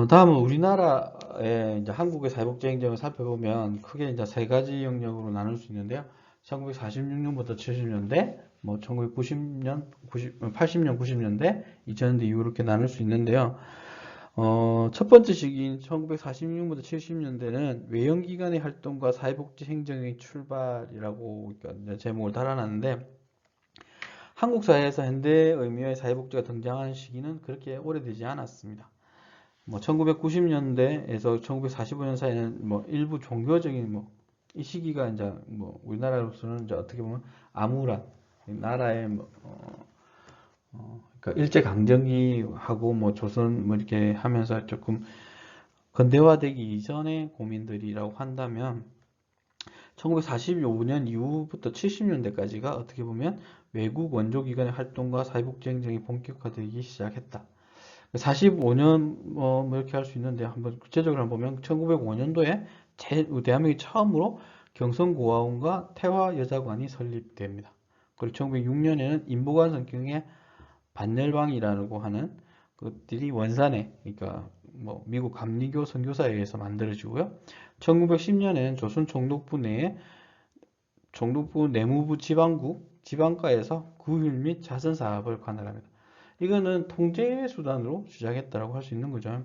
다음은 우리나라의 이제 한국의 사회복지 행정을 살펴보면 크게 이제 세 가지 영역으로 나눌 수 있는데요. 1946년부터 70년대, 뭐 1990년, 80년, 90년대, 2000년대 이후 이렇게 나눌 수 있는데요. 첫 번째 시기인 1946년부터 70년대는 외연기관의 활동과 사회복지 행정의 출발이라고 이제 제목을 달아놨는데, 한국 사회에서 현대 의미의 사회복지가 등장하는 시기는 그렇게 오래되지 않았습니다. 뭐 1990년대에서 1945년 사이에는 뭐 일부 종교적인 뭐 이 시기가 이제 뭐 우리나라로서는 이제 어떻게 보면 암울한 나라의 뭐 그러니까 일제 강점기하고 뭐 조선 뭐 이렇게 하면서 조금 근대화되기 이전의 고민들이라고 한다면 1945년 이후부터 70년대까지가 어떻게 보면 외국 원조기관의 활동과 사회복지 행정이 본격화되기 시작했다. 45년 뭐 이렇게 할 수 있는데 한번 구체적으로 한번 보면 1905년도에 대한민국이 처음으로 경성고아원과 태화여자관이 설립됩니다. 그리고 1906년에는 인보관 성경의 반열방이라고 하는 것들이 원산에 그러니까 뭐 미국 감리교 선교사에 의해서 만들어지고요. 1910년에는 조선 총독부 내에 총독부 내무부 지방국 지방과에서 구휼 및 자선 사업을 관할합니다. 이거는 통제 수단으로 시작했다라고 할 수 있는 거죠.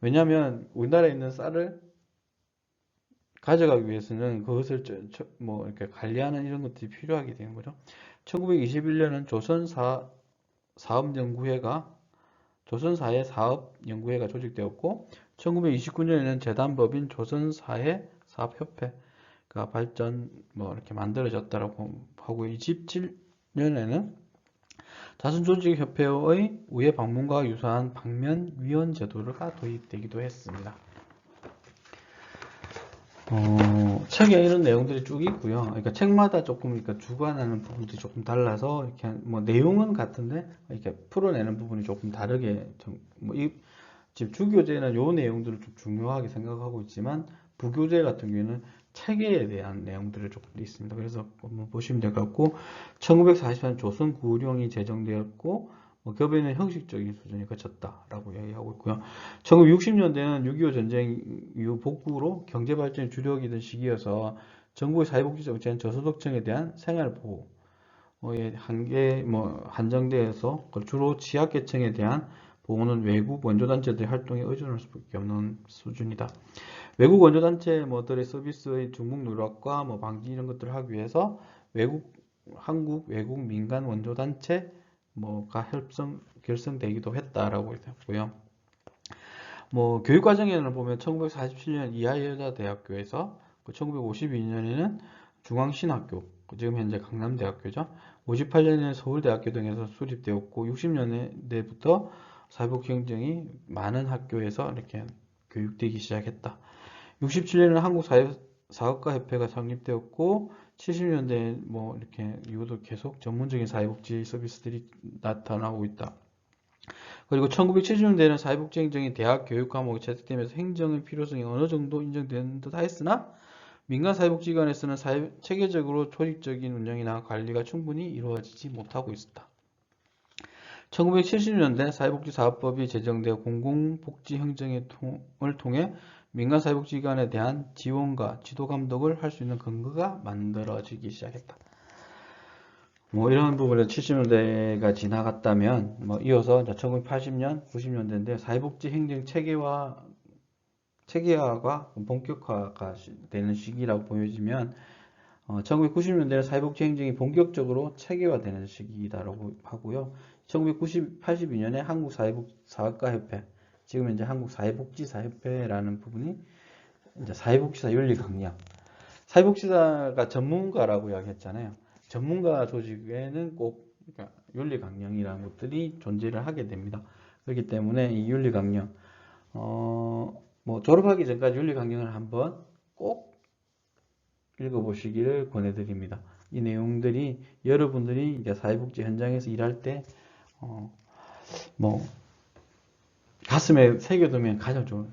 왜냐하면 우리나라에 있는 쌀을 가져가기 위해서는 그것을 뭐 이렇게 관리하는 이런 것들이 필요하게 되는 거죠. 1921년은 조선사회 사업연구회가 조직되었고 1929년에는 재단법인 조선사회 사업협회가 발전 뭐 이렇게 만들어졌다라고 하고 27년에는 자선조직협회의 우회 방문과 유사한 방면위원 제도가 도입되기도 했습니다. 책에 이런 내용들이 쭉 있고요. 그러니까 책마다 조금 그러니까 주관하는 부분들이 조금 달라서 이렇게 뭐 내용은 같은데 이렇게 풀어내는 부분이 조금 다르게 지금 주교재는 요 내용들을 좀 중요하게 생각하고 있지만 부교재 같은 경우에는 체계에 대한 내용들을 조금 있습니다. 그래서 한번 보시면 될 것 같고 1944년 조선 구령이 제정되었고 교배는 형식적인 수준이 거쳤다라고 이야기하고 있고요. 1960년대는 6.25 전쟁 이후 복구로 경제발전이 주력이 된 시기여서 정부의 사회복지 정책은 저소득층에 대한 생활보호에 한정되어서 주로 취약계층에 대한 보호는 외국 원조단체들의 활동에 의존할 수밖에 없는 수준이다. 외국 원조단체들의 서비스의 중국 누락과 방지 이런 것들을 하기 위해서 한국 외국 민간 원조단체 가 결성되기도 했다라고 했고요. 교육 과정에는 보면 1947년 이하여자대학교에서 1952년에는 중앙신학교, 지금 현재 강남대학교죠. 58년에는 서울대학교 등에서 수립되었고 60년대부터 사회복지행정이 많은 학교에서 이렇게 교육되기 시작했다. 67년에는 한국사회사업가협회가 창립되었고 70년대 이렇게 이후도 계속 전문적인 사회복지 서비스들이 나타나고 있다. 그리고 1970년대에는 사회복지 행정이 대학 교육 과목에 채택되면서 행정의 필요성이 어느 정도 인정되는 듯 하였으나 민간 사회복지기관에서는 체계적으로 조직적인 운영이나 관리가 충분히 이루어지지 못하고 있었다. 1970년대 사회복지사업법이 제정되어 공공복지행정을 통해 민간 사회복지기관에 대한 지원과 지도 감독을 할 수 있는 근거가 만들어지기 시작했다. 이런 부분에 70년대가 지나갔다면 이어서 1980년, 90년대인데 사회복지 행정 체계화가 본격화가 되는 시기라고 보여지면 1990년대는 사회복지 행정이 본격적으로 체계화되는 시기다라고 하고요. 1982년에 한국사회복지사학과협회, 지금 이제 한국사회복지사협회라는 부분이 이제 사회복지사 윤리 강령. 사회복지사가 전문가라고 이야기했잖아요. 전문가 조직에는 꼭 그러니까 윤리 강령이라는 것들이 존재를 하게 됩니다. 그렇기 때문에 이 윤리 강령, 졸업하기 전까지 윤리 강령을 한번 꼭 읽어보시기를 권해드립니다. 이 내용들이 여러분들이 이제 사회복지 현장에서 일할 때, 가슴에 새겨두면 가장 좋은,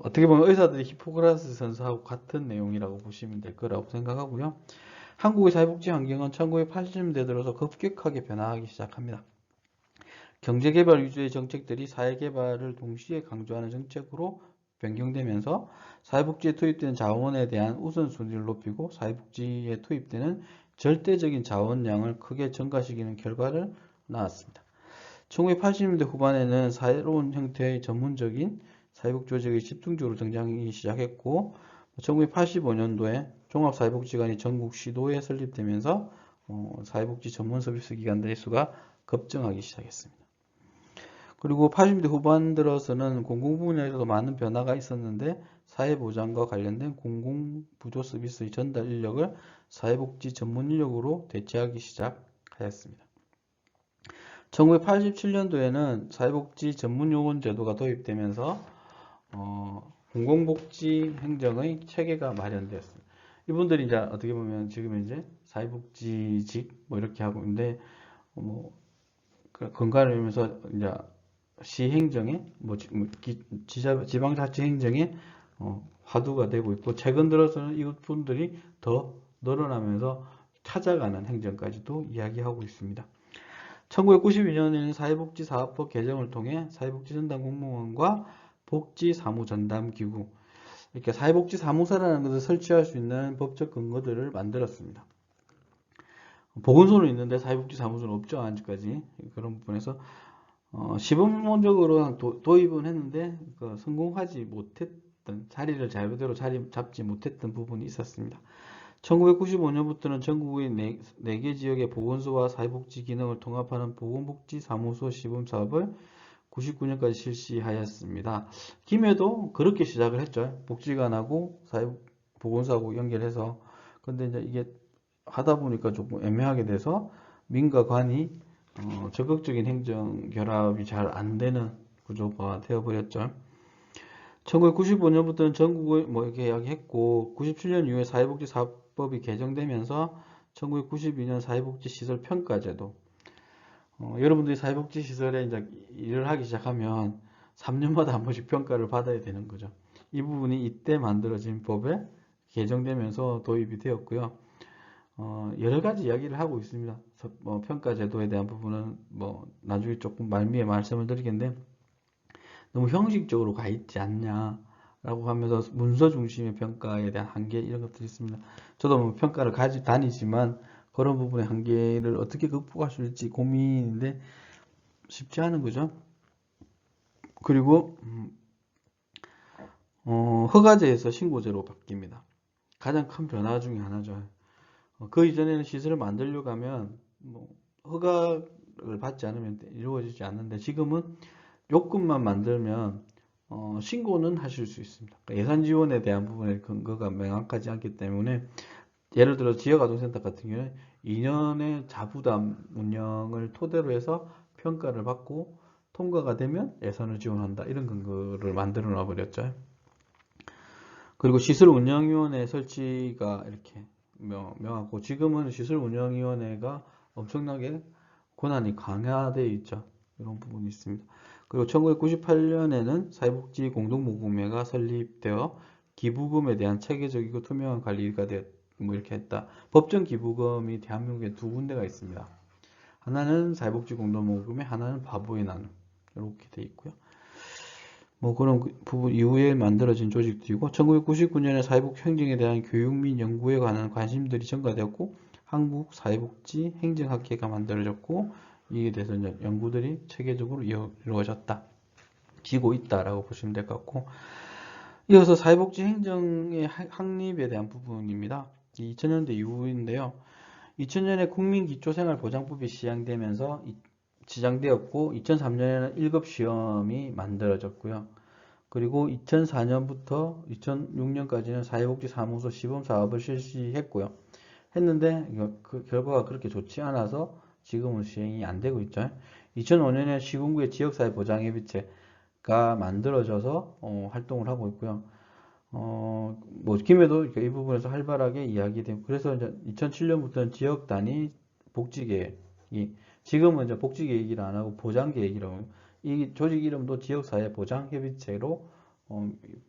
어떻게 보면 의사들이 히포크라테스 선서하고 같은 내용이라고 보시면 될 거라고 생각하고요. 한국의 사회복지 환경은 1980년대 들어서 급격하게 변화하기 시작합니다. 경제개발 위주의 정책들이 사회개발을 동시에 강조하는 정책으로 변경되면서 사회복지에 투입되는 자원에 대한 우선순위를 높이고 사회복지에 투입되는 절대적인 자원량을 크게 증가시키는 결과를 낳았습니다. 1980년대 후반에는 새로운 형태의 전문적인 사회복지 조직이 집중적으로 등장하기 시작했고 1985년도에 종합사회복지관이 전국 시도에 설립되면서 사회복지 전문 서비스 기관들의 수가 급증하기 시작했습니다. 그리고 80년대 후반 들어서는 공공분야에서도 많은 변화가 있었는데 사회보장과 관련된 공공부조 서비스의 전달 인력을 사회복지 전문 인력으로 대체하기 시작하였습니다. 1987년도에는 사회복지 전문요원 제도가 도입되면서 공공복지 행정의 체계가 마련되었습니다. 이분들이 이제 어떻게 보면 지금 이제 사회복지직 뭐 이렇게 하고 있는데 건강을 위해서 이제 시행정에 지방자치 행정에 화두가 되고 있고 최근 들어서는 이분들이 더 늘어나면서 찾아가는 행정까지도 이야기하고 있습니다. 1992년에는 사회복지사업법 개정을 통해 사회복지전담공무원과 복지사무전담기구 이렇게 사회복지사무소라는 것을 설치할 수 있는 법적 근거들을 만들었습니다. 보건소는 있는데 사회복지사무소는 없죠. 아직까지 그런 부분에서 시범적으로 도입은 했는데 성공하지 못했던 자리를 제대로 자리 잡지 못했던 부분이 있었습니다. 1995년부터는 전국의 4개 지역의 보건소와 사회복지 기능을 통합하는 보건복지사무소 시범사업을 99년까지 실시하였습니다. 김해도 그렇게 시작을 했죠. 복지관하고 보건소하고 연결해서. 근데 이제 이게 하다 보니까 조금 애매하게 돼서 민과 관이 적극적인 행정 결합이 잘 안 되는 구조가 되어버렸죠. 1995년부터는 전국을 이렇게 이야기했고 97년 이후에 사회복지사업법이 개정되면서 1992년 사회복지시설 평가제도 여러분들이 사회복지시설에 이제 일을 하기 시작하면 3년마다 한 번씩 평가를 받아야 되는 거죠. 이 부분이 이때 만들어진 법에 개정되면서 도입이 되었고요. 여러 가지 이야기를 하고 있습니다. 평가제도에 대한 부분은 나중에 조금 말미에 말씀을 드리겠는데 너무 형식적으로 가 있지 않냐라고 하면서 문서 중심의 평가에 대한 한계 이런 것들이 있습니다. 저도 평가를 다니지만 그런 부분의 한계를 어떻게 극복할 수 있을지 고민인데 쉽지 않은 거죠. 그리고 허가제에서 신고제로 바뀝니다. 가장 큰 변화 중에 하나죠. 그 이전에는 시설을 만들려고 하면 허가를 받지 않으면 이루어지지 않는데 지금은 요건만 만들면 신고는 하실 수 있습니다. 그러니까 예산 지원에 대한 부분의 근거가 명확하지 않기 때문에 예를 들어 지역아동센터 같은 경우는 2년의 자부담 운영을 토대로 해서 평가를 받고 통과가 되면 예산을 지원한다. 이런 근거를 만들어 놔 버렸죠. 그리고 시설운영위원회 설치가 이렇게 명하고 지금은 시설운영위원회가 엄청나게 권한이 강화되어 있죠. 이런 부분이 있습니다. 그리고 1998년에는 사회복지 공동모금회가 설립되어 기부금에 대한 체계적이고 투명한 관리가 이렇게 했다. 법정 기부금이 대한민국에 두 군데가 있습니다. 하나는 사회복지 공동모금회, 하나는 바보의 나눔 이렇게 돼 있고요. 그런 부분 이후에 만들어진 조직들이고 1999년에 사회복지 행정에 대한 교육 및 연구에 관한 관심들이 증가되었고 한국 사회복지 행정학회가 만들어졌고 이에 대해서 이제 연구들이 체계적으로 이루어졌다. 지고 있다라고 보시면 될 것 같고 이어서 사회복지 행정의 확립에 대한 부분입니다. 2000년대 이후인데요. 2000년에 국민기초생활보장법이 시행되었고 2003년에는 1급 시험이 만들어졌고요. 그리고 2004년부터 2006년까지는 사회복지사무소 시범사업을 실시했고요. 했는데 그 결과가 그렇게 좋지 않아서 지금은 시행이 안 되고 있죠. 2005년에 시군구의 지역사회보장협의체가 만들어져서 활동을 하고 있고요. 김해도 이 부분에서 활발하게 이야기되고 그래서 이제 2007년부터는 지역 단위 복지계획이 지금은 이제 복지계획이라 안 하고 보장계획이라고 이 조직 이름도 지역사회보장협의체로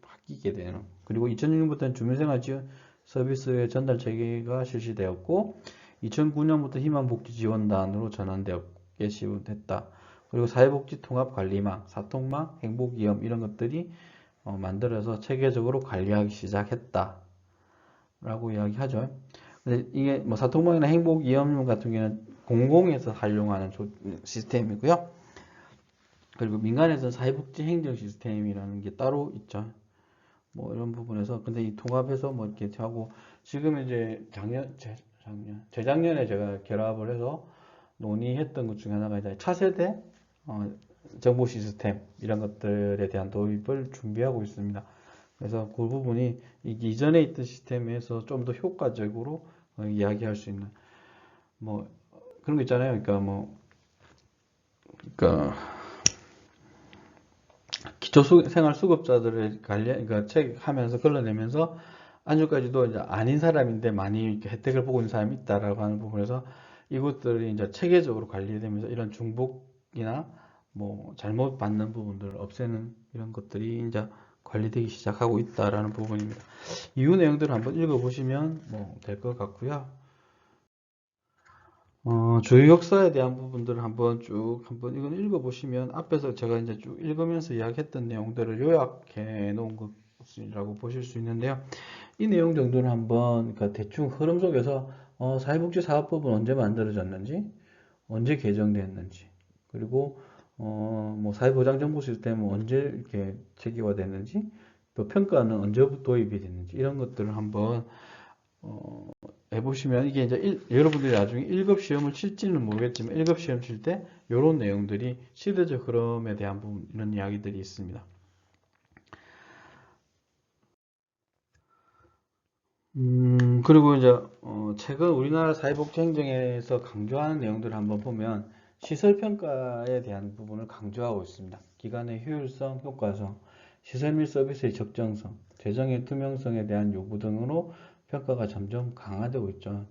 바뀌게 되는 그리고 2006년부터는 주민생활 지원 서비스의 전달 체계가 실시되었고 2009년부터 희망복지지원단으로 전환되었게 시행됐다. 그리고 사회복지 통합 관리망, 사통망, 행복이험 이런 것들이 만들어서 체계적으로 관리하기 시작했다라고 이야기하죠. 근데 이게 뭐 사통망이나 행복이험 같은 경우는 공공에서 활용하는 시스템이고요. 그리고 민간에서는 사회복지 행정 시스템이라는 게 따로 있죠. 뭐 이런 부분에서 근데 이 통합해서 뭐 이렇게 하고 지금 이제 재작년에 제가 결합을 해서 논의했던 것 중에 하나가 이제 차세대 정보 시스템 이런 것들에 대한 도입을 준비하고 있습니다. 그래서 그 부분이 이전에 있던 시스템에서 좀 더 효과적으로 이야기할 수 있는 뭐 그런 거 있잖아요. 그러니까 기초생활수급자들을 그러니까 체크하면서 걸러내면서 안주까지도 이제 아닌 사람인데 많이 이렇게 혜택을 보고 있는 사람이 있다라고 하는 부분에서 이것들이 이제 체계적으로 관리되면서 이런 중복이나 뭐 잘못 받는 부분들을 없애는 이런 것들이 이제 관리되기 시작하고 있다라는 부분입니다. 이후 내용들을 한번 읽어보시면 뭐 될 것 같고요. 주요 역사에 대한 부분들을 한번 이건 읽어보시면 앞에서 제가 이제 쭉 읽으면서 이야기했던 내용들을 요약해 놓은 것이라고 보실 수 있는데요. 이 내용 정도는 한번 그러니까 대충 흐름 속에서 사회복지사업법은 언제 만들어졌는지, 언제 개정됐는지, 그리고 뭐 사회보장정보 시스템은 언제 이렇게 체계화됐는지, 또 평가는 언제부터 도입이 됐는지 이런 것들을 한번 해보시면 이게 이제 여러분들이 나중에 1급 시험을 칠지는 모르겠지만 1급 시험 칠 때 이런 내용들이 시대적 흐름에 대한 부분 이런 이야기들이 있습니다. 그리고 이제 최근 우리나라 사회복지 행정에서 강조하는 내용들을 한번 보면 시설 평가에 대한 부분을 강조하고 있습니다. 기관의 효율성, 효과성, 시설 및 서비스의 적정성, 재정의 투명성에 대한 요구 등으로 평가가 점점 강화되고 있죠.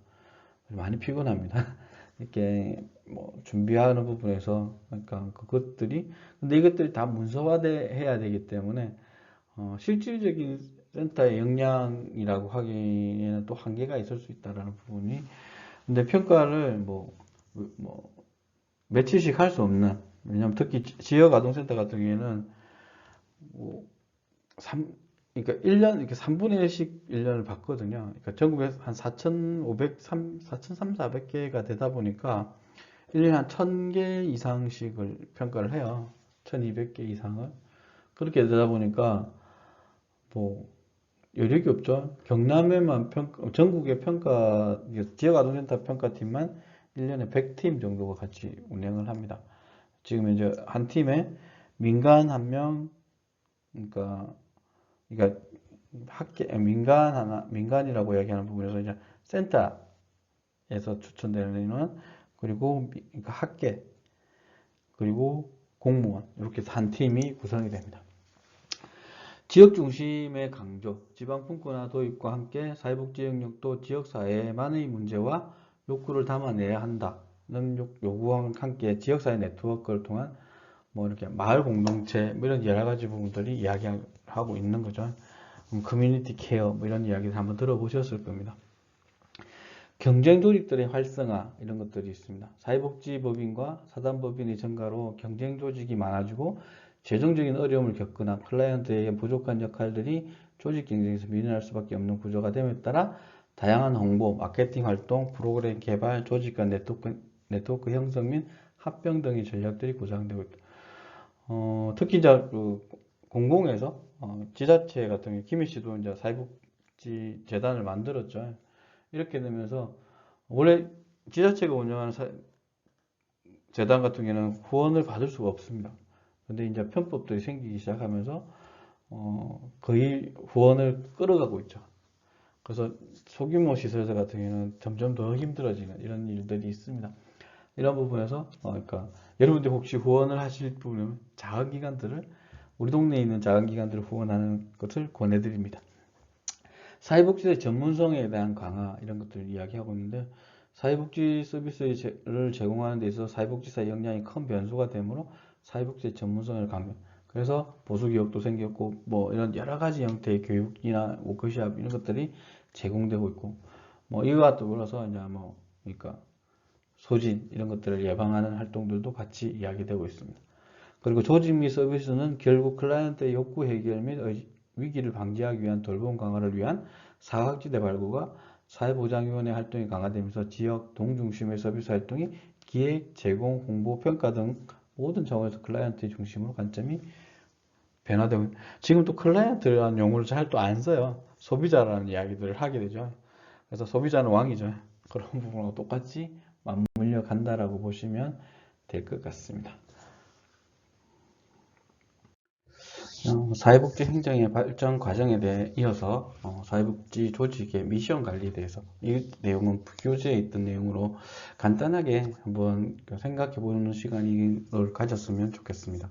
많이 피곤합니다. 이렇게 뭐 준비하는 부분에서 그러니까 그것들이 근데 이것들이 다 문서화돼야 되기 때문에 실질적인 센터의 역량이라고 하기에는 또 한계가 있을 수 있다라는 부분이 근데 평가를 뭐 며칠씩 할 수 없는 왜냐면 특히 지역 아동센터 같은 경우에는 뭐 3, 그러니까 1년 이렇게 3분의 1씩 1년을 받거든요. 그러니까 전국에 한 4,500, 4,400개가 되다 보니까 1년에 한 1,000개 이상씩을 평가를 해요. 1,200개 이상을. 그렇게 되다 보니까 뭐 여력이 없죠. 경남에만 전국의 지역 아동센터 평가팀만 1년에 100팀 정도가 같이 운영을 합니다. 지금 이제 한 팀에 민간 한 명, 그러니까 민간이라고 이야기하는 부분에서 이제 센터에서 추천되는 그리고 그러니까 학계 그리고 공무원 이렇게 해서 한 팀이 구성이 됩니다. 지역 중심의 강조, 지방 분권화 도입과 함께 사회복지 영역도 지역사회만의 문제와 욕구를 담아내야 한다는 요구와 함께 지역사회 네트워크를 통한 뭐 이렇게 마을 공동체 뭐 이런 여러 가지 부분들이 이야기하고 있는 거죠. 커뮤니티 케어 뭐 이런 이야기를 한번 들어보셨을 겁니다. 경쟁 조직들의 활성화 이런 것들이 있습니다. 사회복지법인과 사단법인의 증가로 경쟁 조직이 많아지고 재정적인 어려움을 겪거나 클라이언트에게 부족한 역할들이 조직 경쟁에서 밀려날 수밖에 없는 구조가 됨에 따라 다양한 홍보, 마케팅 활동, 프로그램 개발, 조직 간 네트워크 형성 및 합병 등의 전략들이 구상되고 있다. 특히 이제 공공에서 지자체 같은 경우 김희 씨도 이제 사회복지 재단을 만들었죠. 이렇게 되면서 원래 지자체가 운영하는 재단 같은 경우는 후원을 받을 수가 없습니다. 근데 이제 편법들이 생기기 시작하면서 거의 후원을 끌어가고 있죠. 그래서 소규모 시설들 같은 경우는 점점 더 힘들어지는 이런 일들이 있습니다. 이런 부분에서 그러니까 여러분들 혹시 후원을 하실 분은 자원기관들을 우리 동네에 있는 자원기관들을 후원하는 것을 권해드립니다. 사회복지의 전문성에 대한 강화 이런 것들을 이야기하고 있는데 사회복지 서비스를 제공하는 데 있어서 사회복지사의 역량이 큰 변수가 되므로 사회복지의 전문성을 강조. 그래서 보수교육도 생겼고 뭐 이런 여러 가지 형태의 교육이나 워크숍 이런 것들이 제공되고 있고 뭐 이와 더불어서 이제 뭐 그러니까 소진 이런 것들을 예방하는 활동들도 같이 이야기되고 있습니다. 그리고 조직 및 서비스는 결국 클라이언트의 욕구 해결 및 위기를 방지하기 위한 돌봄 강화를 위한 사각지대 발굴과 사회보장위원회 활동이 강화되면서 지역 동중심의 서비스 활동이 기획, 제공, 홍보, 평가 등 모든 차원에서 클라이언트의 중심으로 관점이 변화되고 지금 또 클라이언트라는 용어를 잘 또 안 써요. 소비자라는 이야기들을 하게 되죠. 그래서 소비자는 왕이죠. 그런 부분하고 똑같이 맞물려 간다라고 보시면 될 것 같습니다. 사회복지 행정의 발전 과정에 대해 이어서 사회복지 조직의 미션 관리에 대해서 이 내용은 교재에 있던 내용으로 간단하게 한번 생각해 보는 시간을 가졌으면 좋겠습니다.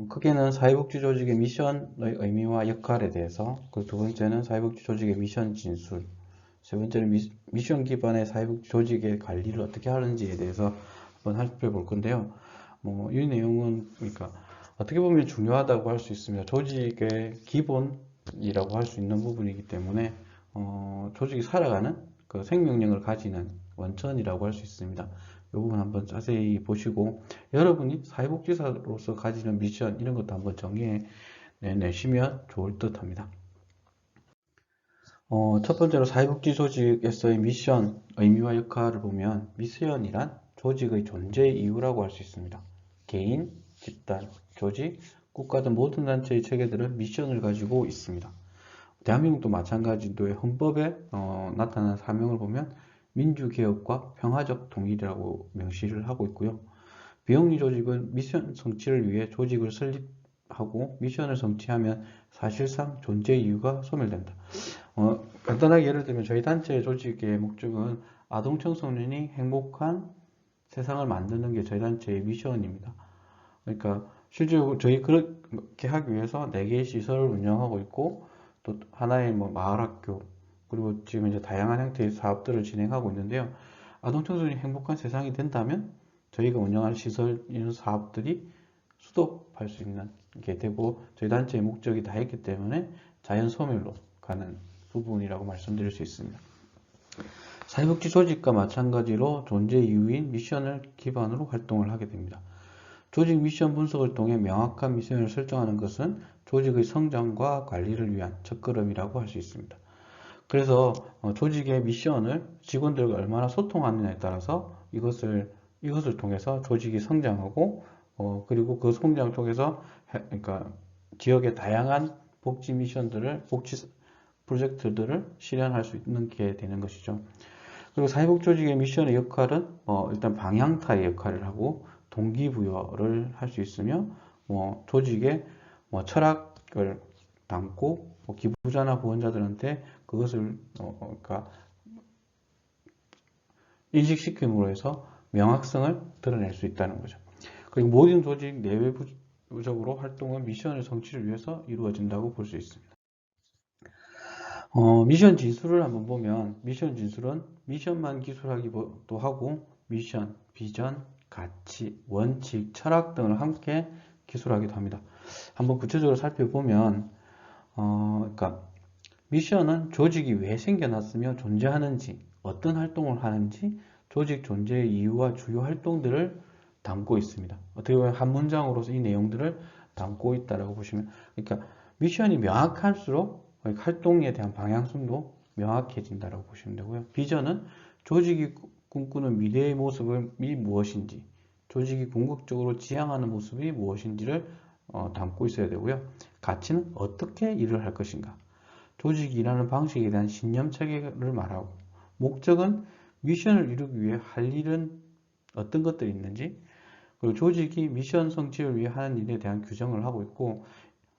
크게는 사회복지 조직의 미션의 의미와 역할에 대해서, 그 두 번째는 사회복지 조직의 미션 진술, 세 번째는 미션 기반의 사회복지 조직의 관리를 어떻게 하는지에 대해서 한번 살펴볼 건데요. 이 내용은 그러니까 어떻게 보면 중요하다고 할 수 있습니다. 조직의 기본이라고 할 수 있는 부분이기 때문에 조직이 살아가는 그 생명력을 가지는 원천이라고 할 수 있습니다. 이 부분 한번 자세히 보시고 여러분이 사회복지사로서 가지는 미션 이런 것도 한번 정해 내시면 좋을 듯 합니다. 첫 번째로 사회복지 조직에서의 미션, 의미와 역할을 보면 미션이란 조직의 존재 이유라고 할 수 있습니다. 개인, 집단, 조직, 국가 등 모든 단체의 체계들은 미션을 가지고 있습니다. 대한민국도 마찬가지로 헌법에 나타난 사명을 보면 민주개혁과 평화적 통일이라고 명시를 하고 있고요. 비영리 조직은 미션 성취를 위해 조직을 설립하고 미션을 성취하면 사실상 존재 이유가 소멸된다. 간단하게 예를 들면 저희 단체 조직의 목적은 아동 청소년이 행복한 세상을 만드는 게 저희 단체의 미션입니다. 그러니까 실제로 저희 그렇게 하기 위해서 4개의 시설을 운영하고 있고 또 하나의 마을학교 그리고 지금 이제 다양한 형태의 사업들을 진행하고 있는데요. 아동 청소년이 행복한 세상이 된다면 저희가 운영하는 시설 이런 사업들이 수도할 수 있는 게 되고 저희 단체의 목적이 다 있기 때문에 자연 소멸로 가는 부분이라고 말씀드릴 수 있습니다. 사회복지 조직과 마찬가지로 존재 이유인 미션을 기반으로 활동을 하게 됩니다. 조직 미션 분석을 통해 명확한 미션을 설정하는 것은 조직의 성장과 관리를 위한 첫걸음이라고 할 수 있습니다. 그래서 조직의 미션을 직원들과 얼마나 소통하느냐에 따라서 이것을 통해서 조직이 성장하고 그리고 그 성장 쪽에서 그러니까 지역의 다양한 복지 미션들을 복지 프로젝트들을 실현할 수 있는 게 되는 것이죠. 그리고 사회복지 조직의 미션의 역할은 일단 방향타의 역할을 하고 동기부여를 할 수 있으며 조직의 철학을 담고 기부자나 후원자들한테 그것을 그러니까 인식시킴으로 해서 명확성을 드러낼 수 있다는 거죠. 그리고 모든 조직 내외부적으로 활동은 미션의 성취를 위해서 이루어진다고 볼 수 있습니다. 미션 진술을 한번 보면 미션 진술은 미션만 기술하기도 하고 미션, 비전, 가치, 원칙, 철학 등을 함께 기술하기도 합니다. 한번 구체적으로 살펴보면 그러니까 미션은 조직이 왜 생겨났으며 존재하는지, 어떤 활동을 하는지, 조직 존재의 이유와 주요 활동들을 담고 있습니다. 어떻게 보면 한 문장으로서 이 내용들을 담고 있다라고 보시면, 그러니까 미션이 명확할수록 활동에 대한 방향성도 명확해진다라고 보시면 되고요. 비전은 조직이 꿈꾸는 미래의 모습이 무엇인지, 조직이 궁극적으로 지향하는 모습이 무엇인지를 담고 있어야 되고요. 가치는 어떻게 일을 할 것인가, 조직이 일하는 방식에 대한 신념 체계를 말하고, 목적은 미션을 이루기 위해 할 일은 어떤 것들이 있는지, 그리고 조직이 미션 성취를 위해 하는 일에 대한 규정을 하고 있고,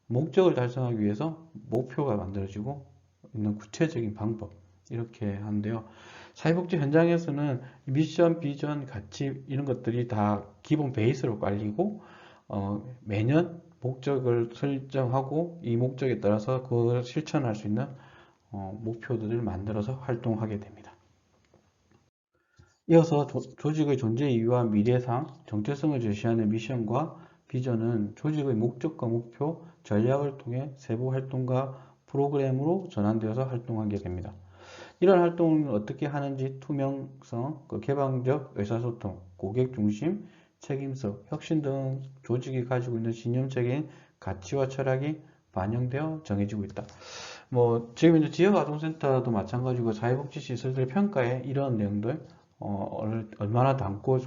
목적을 달성하기 위해서 목표가 만들어지고 있는 구체적인 방법 이렇게 하는데요. 사회복지 현장에서는 미션, 비전, 가치 이런 것들이 다 기본 베이스로 깔리고 매년 목적을 설정하고 이 목적에 따라서 그걸 실천할 수 있는 목표들을 만들어서 활동하게 됩니다. 이어서 조직의 존재 이유와 미래상, 정체성을 제시하는 미션과 비전은 조직의 목적과 목표, 전략을 통해 세부 활동과 프로그램으로 전환되어서 활동하게 됩니다. 이런 활동을 어떻게 하는지 투명성, 개방적 의사소통, 고객 중심, 책임성, 혁신 등 조직이 가지고 있는 신념적인 가치와 철학이 반영되어 정해지고 있다. 지금 이제 지역아동센터도 마찬가지고 사회복지시설들 평가에 이런 내용들, 얼마나 담고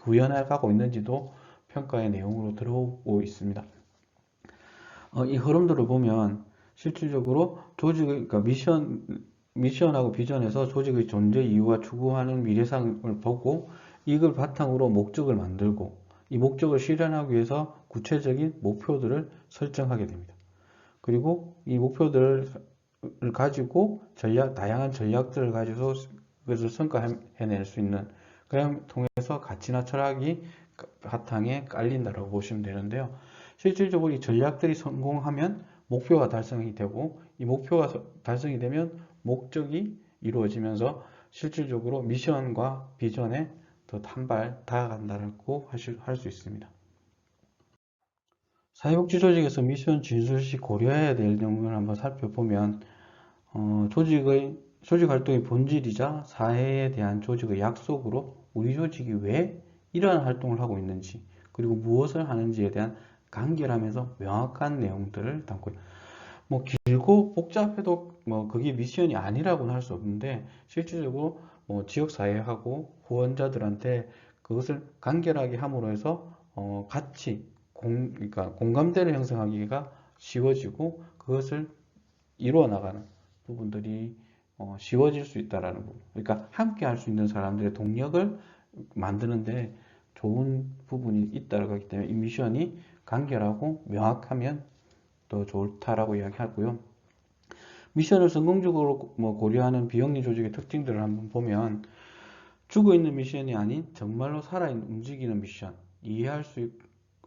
구현해 가고 있는지도 평가의 내용으로 들어오고 있습니다. 이 흐름들을 보면 실질적으로 조직의, 그러니까 미션하고 비전에서 조직의 존재 이유와 추구하는 미래상을 보고 이걸 바탕으로 목적을 만들고 이 목적을 실현하기 위해서 구체적인 목표들을 설정하게 됩니다. 그리고 이 목표들을 가지고 다양한 전략들을 가지고 그것을 성과해낼 수 있는 그걸 통해서 가치나 철학이 바탕에 깔린다고 보시면 되는데요. 실질적으로 이 전략들이 성공하면 목표가 달성이 되고 이 목표가 달성이 되면 목적이 이루어지면서 실질적으로 미션과 비전에 더 한 발 다가간다고 할 수 있습니다. 사회복지 조직에서 미션 진술 시 고려해야 될 내용을 한번 살펴보면 조직 활동의 본질이자 사회에 대한 조직의 약속으로 우리 조직이 왜 이러한 활동을 하고 있는지 그리고 무엇을 하는지에 대한 간결하면서 명확한 내용들을 담고 길고 복잡해도 그게 미션이 아니라고는 할 수 없는데 실질적으로 지역사회하고 후원자들한테 그것을 간결하게 함으로 해서 같이 그러니까 공감대를 형성하기가 쉬워지고 그것을 이루어 나가는 부분들이 쉬워질 수 있다라는 부분. 그러니까 함께 할 수 있는 사람들의 동력을 만드는데 좋은 부분이 있다고 하기 때문에 이 미션이 간결하고 명확하면 더 좋다라고 이야기하고요. 미션을 성공적으로 고려하는 비영리 조직의 특징들을 한번 보면 죽어 있는 미션이 아닌 정말로 살아있는 움직이는 미션, 이해할 수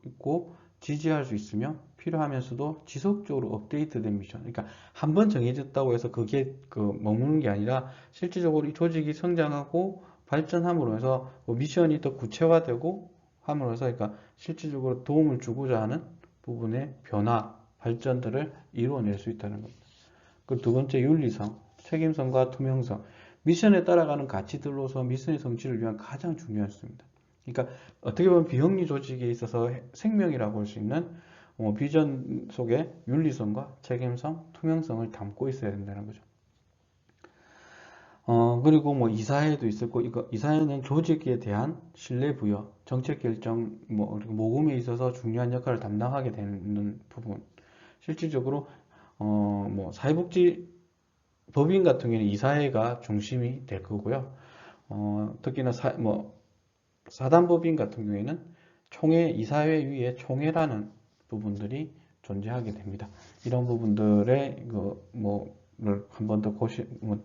있고 지지할 수 있으며 필요하면서도 지속적으로 업데이트된 미션. 그러니까 한 번 정해졌다고 해서 그게 머무는 게 아니라 실질적으로 이 조직이 성장하고 발전함으로 해서 미션이 더 구체화되고 함으로 해서 그러니까 실질적으로 도움을 주고자 하는 부분의 변화, 발전들을 이루어낼 수 있다는 겁니다. 그 두 번째 윤리성, 책임성과 투명성. 미션에 따라가는 가치들로서 미션의 성취를 위한 가장 중요한 수입니다. 그러니까 어떻게 보면 비영리 조직에 있어서 생명이라고 할 수 있는 비전 속에 윤리성과 책임성, 투명성을 담고 있어야 된다는 거죠. 그리고 이사회도 있었고, 이사회는 조직에 대한 신뢰 부여, 정책 결정, 그리고 모금에 있어서 중요한 역할을 담당하게 되는 부분. 실질적으로, 사회복지 법인 같은 경우에는 이사회가 중심이 될 거고요. 특히나 사단법인 같은 경우에는 이사회 위에 총회라는 부분들이 존재하게 됩니다. 이런 부분들의 한 번 더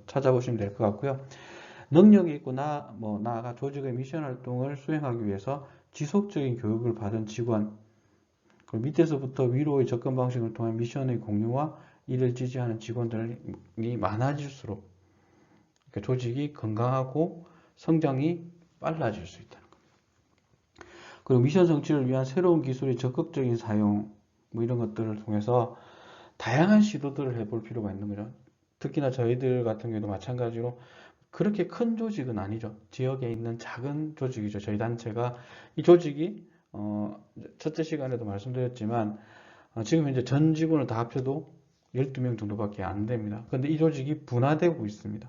찾아보시면 될 것 같고요. 능력이 있고 나아가 조직의 미션 활동을 수행하기 위해서 지속적인 교육을 받은 직원, 그리고 밑에서부터 위로의 접근 방식을 통한 미션의 공유와 이를 지지하는 직원들이 많아질수록 그러니까 조직이 건강하고 성장이 빨라질 수 있다는 겁니다. 그리고 미션 성취를 위한 새로운 기술의 적극적인 사용 이런 것들을 통해서 다양한 시도들을 해볼 필요가 있는 거죠. 특히나 저희들 같은 경우도 마찬가지로 그렇게 큰 조직은 아니죠. 지역에 있는 작은 조직이죠. 저희 단체가 이 조직이 첫째 시간에도 말씀드렸지만 지금 현재 전 직원을 다 합쳐도 12명 정도밖에 안 됩니다. 그런데 이 조직이 분화되고 있습니다.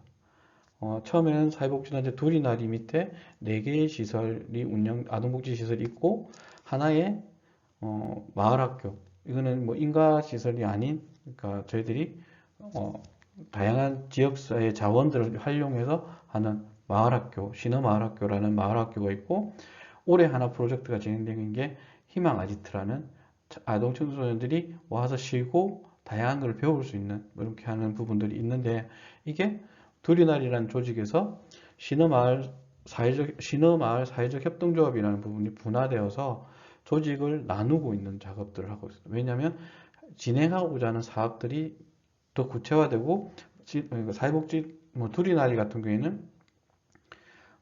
처음에는 사회복지단체 두리나리 밑에 4개의 시설이 아동복지시설이 있고 하나의 마을학교, 이거는 인가시설이 아닌 그러니까 저희들이 다양한 지역사회 자원들을 활용해서 하는 마을학교, 신어마을학교라는 마을학교가 있고 올해 하나 프로젝트가 진행되는 게 희망아지트라는 아동 청소년들이 와서 쉬고 다양한 걸 배울 수 있는 이렇게 하는 부분들이 있는데 이게 두리나리라는 조직에서 신어마을 사회적 협동조합이라는 부분이 분화되어서 조직을 나누고 있는 작업들을 하고 있습니다. 왜냐하면 진행하고자 하는 사업들이 더 구체화되고 사회복지 두리나리 같은 경우에는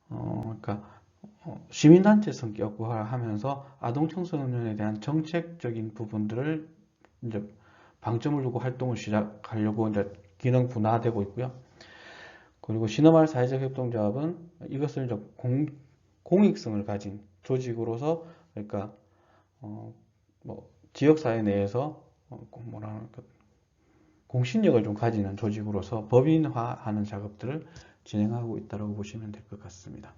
그러니까 시민단체 성격화 하면서 아동 청소년에 대한 정책적인 부분들을 이제 방점을 두고 활동을 시작하려고 이제 기능 분화되고 있고요. 그리고 신어마을 사회적 협동조합은 이것을 이제 공익성을 가진 조직으로서, 그러니까 뭐 지역사회 내에서 뭐랄까 공신력을 좀 가지는 조직으로서 법인화하는 작업들을 진행하고 있다고 보시면 될 것 같습니다.